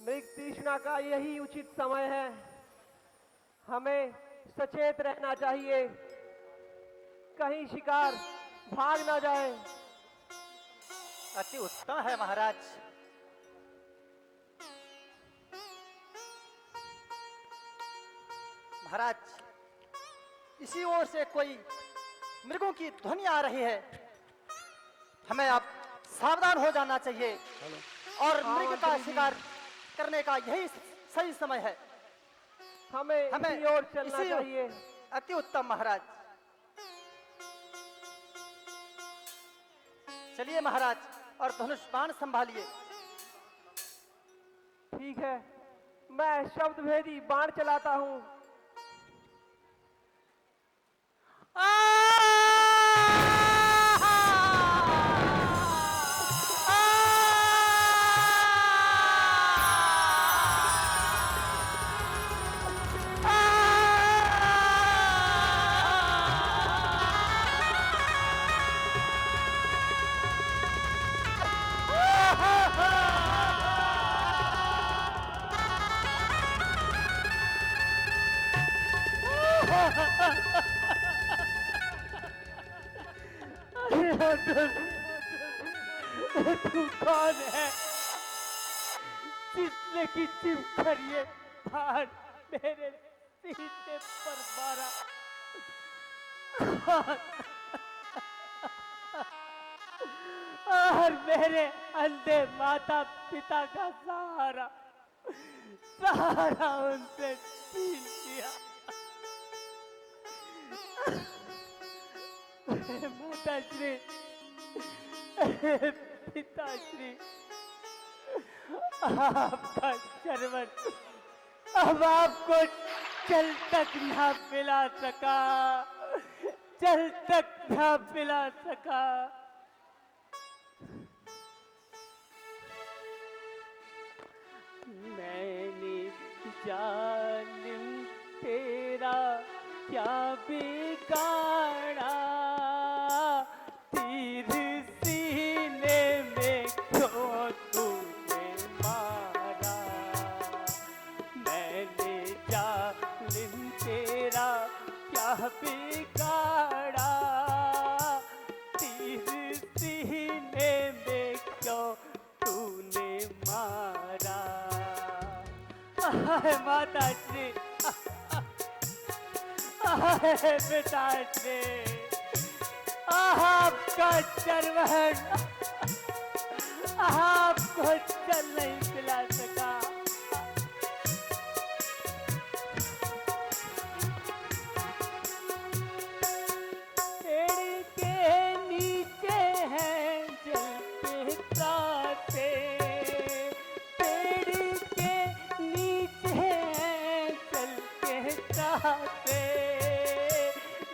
मृग तृष्णा का यही उचित समय है। हमें सचेत रहना चाहिए, कहीं शिकार भाग ना जाए। अति उत्तम है महाराज। महाराज, इसी ओर से कोई मृगों की ध्वनि आ रही है। हमें अब सावधान हो जाना चाहिए और हाँ, मृग का मंत्री जी। शिकार करने का यही सही समय है। हमें इसी ओर चलना चाहिए। अति उत्तम महाराज। चलिए महाराज, और धनुष बाण संभालिए। ठीक है, मैं शब्द भेदी बाण चलाता हूँ। तू कौन है जिसने की चिमकर ये बाण मेरे सीने पर मारा? और मेरे अंधे माता पिता का सहारा सहारा उनसे छीन लिया। माताश्री, पिताश्री, आपका शरवण अब आपको जल तक ना पिला सका, जल तक ना पिला सका। मैंने जालिम तेरा क्या बिगाड़ा, तीर सीने में क्यों तूने मारा? मैंने जालिम तेरा क्या बिगाड़ा, तीर सीने में क्यों तूने मारा? माताश्री, पिताश्री, आपका शरवण आपको जल नहीं पिला सका। पेड़ के नीचे हैं जल के त्रासे, पेड़ के नीचे हैं जल के त्रासे।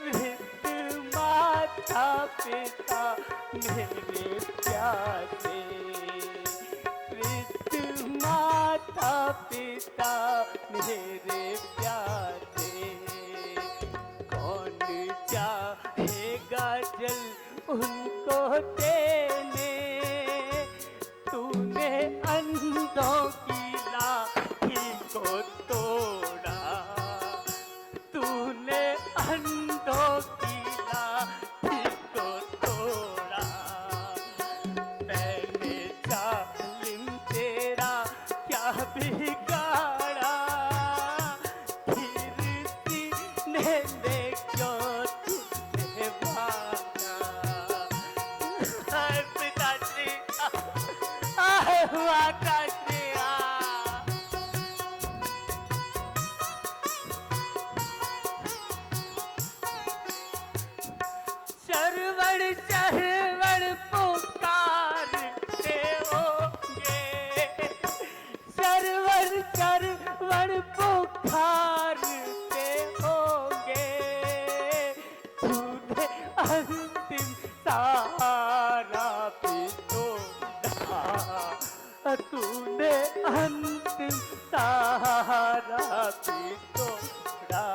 वृद्ध माता पिता मेरे प्यासे, वृद्ध माता पिता मेरे प्यासे। कौन चाहेगा जल उनको देने? तूने अंधों की लाठी को तोड़ा, तूने अंधों की लाठी को तोड़ा। मैंने जालिम तेरा क्या बिगाड़ा, फिर सीने में क्यों तुझे भागा? हाय पिताश्री, हाय माताश्री। शरवण शरवण पुकारते होंगे, शरवण शरवण पुकारते होंगे। तूने अंतिम सहारा भी तोड़ा, तूने अंतिम सहारा भी तोड़ा।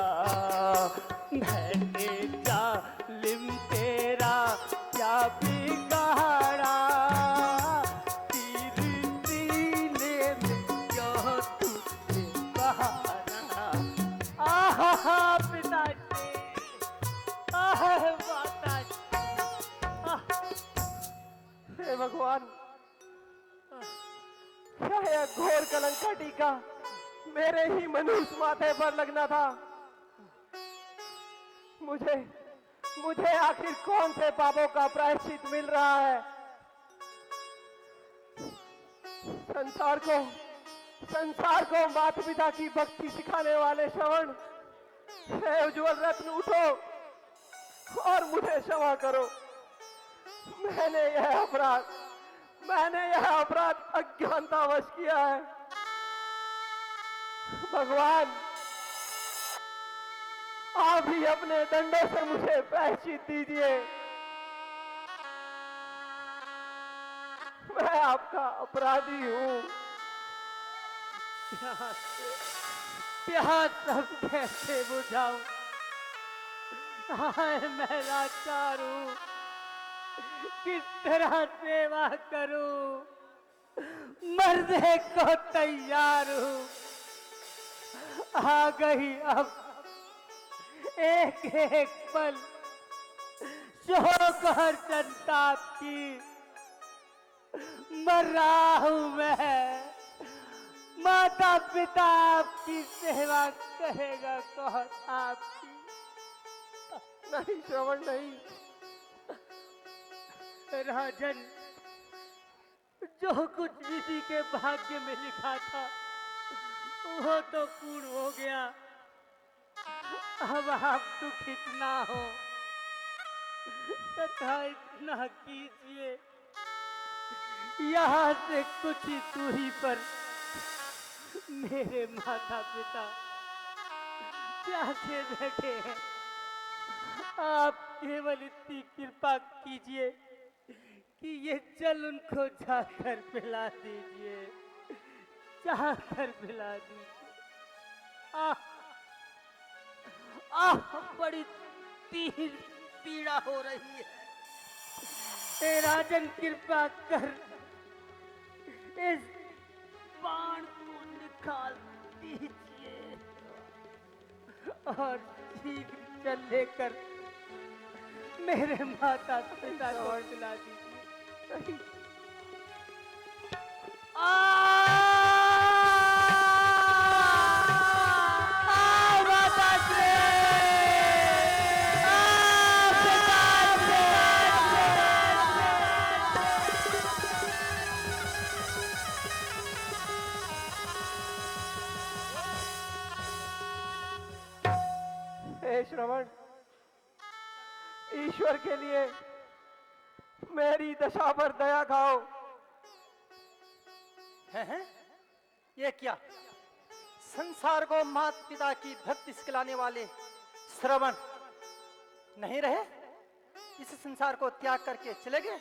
मैंने जालिम तेरा क्या बिगाड़ा, तीर सीने में क्यों क्या यह घोर कलंक का टीका मेरे ही मनुष्य माथे पर लगना था? मुझे मुझे आखिर कौन से पापों का प्रायश्चित मिल रहा है? संसार को माता पिता की भक्ति सिखाने वाले श्रवण, हे उज्जवल रत्न, उठो और मुझे क्षमा करो। मैंने यह अपराध अज्ञानतावश किया है। भगवान, आप ही अपने दंडों से मुझे प्रायश्चित दीजिए। मैं आपका अपराधी हूँ। प्यास सब कैसे बुझाऊं? हाय मैं लाचार हूँ, किस तरह सेवा करूं? मरने को तैयार हूँ। आ गई अब एक एक पल शोक और संताप की। मर रहा हूँ मैं, माता पिता आपकी सेवा करेगा कौन आपकी? नहीं श्रवण, नहीं। राजन, जो कुछ विधि के भाग्य में लिखा था वो तो पूर्ण हो गया। अब आप दुखित ना हो, तथा इतना कीजिए, यहाँ से कुछ ही दूरी पर मेरे माता पिता प्यासे बैठे हैं। आप केवल इतनी कृपा कीजिए कि ये जल उनको जाकर पिला दीजिए, जाकर पिला दीजिए। आह, आह, बड़ी पीड़ा हो रही है। हे राजन, कृपा कर इस बाण को निकाल दीजिए और शीघ्र जल लेकर मेरे माता पिता को पिला दीजिए। हे श्रवण, ईश्वर के लिए मेरी दशा पर दया खाओ। हैं? ये क्या? संसार को माता पिता की भक्ति सिखलाने वाले श्रवण नहीं रहे? इस संसार को त्याग करके चले गए?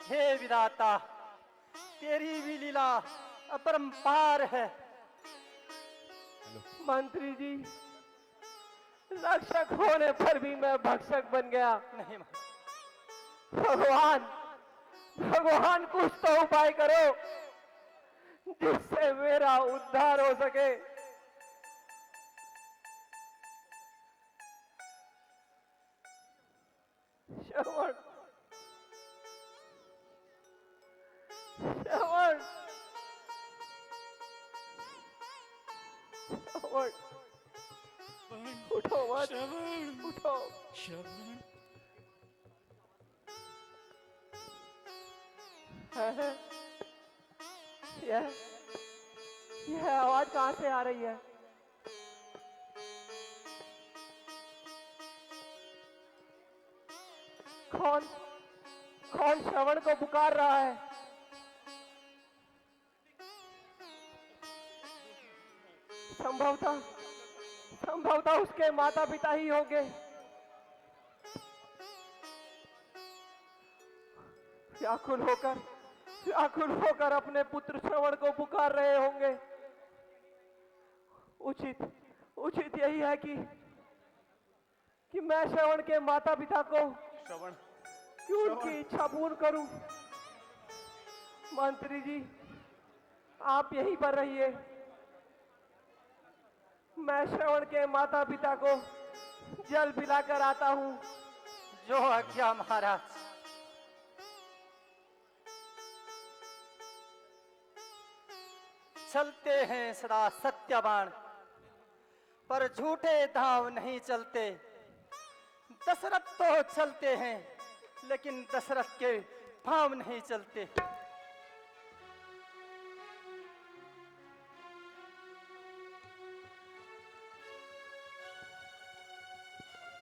हे विधाता, तेरी भी लीला अपरंपार है। मंत्री जी, रक्षक होने पर भी मैं भक्षक बन गया। नहीं भगवान कुछ तो उपाय करो जिससे मेरा उद्धार हो सके। श्रवण, श्रवण, श्रवण, उठो मत, उठो। यह आवाज कहां से आ रही है? कौन श्रवण को पुकार रहा है? संभवतः उसके माता पिता ही होंगे। व्याकुल होकर अपने पुत्र श्रवण को पुकार रहे होंगे। उचित यही है कि मैं श्रवण के माता पिता को उनकी इच्छा पूर्ण करूं। मंत्री जी, आप यहीं पर रहिए। मैं श्रवण के माता पिता को जल पिलाकर आता हूं। जो आज्ञा महाराज। चलते हैं सदा सत्यवान, पर झूठे दांव नहीं चलते। दशरथ तो चलते हैं, लेकिन दशरथ के पांव नहीं चलते।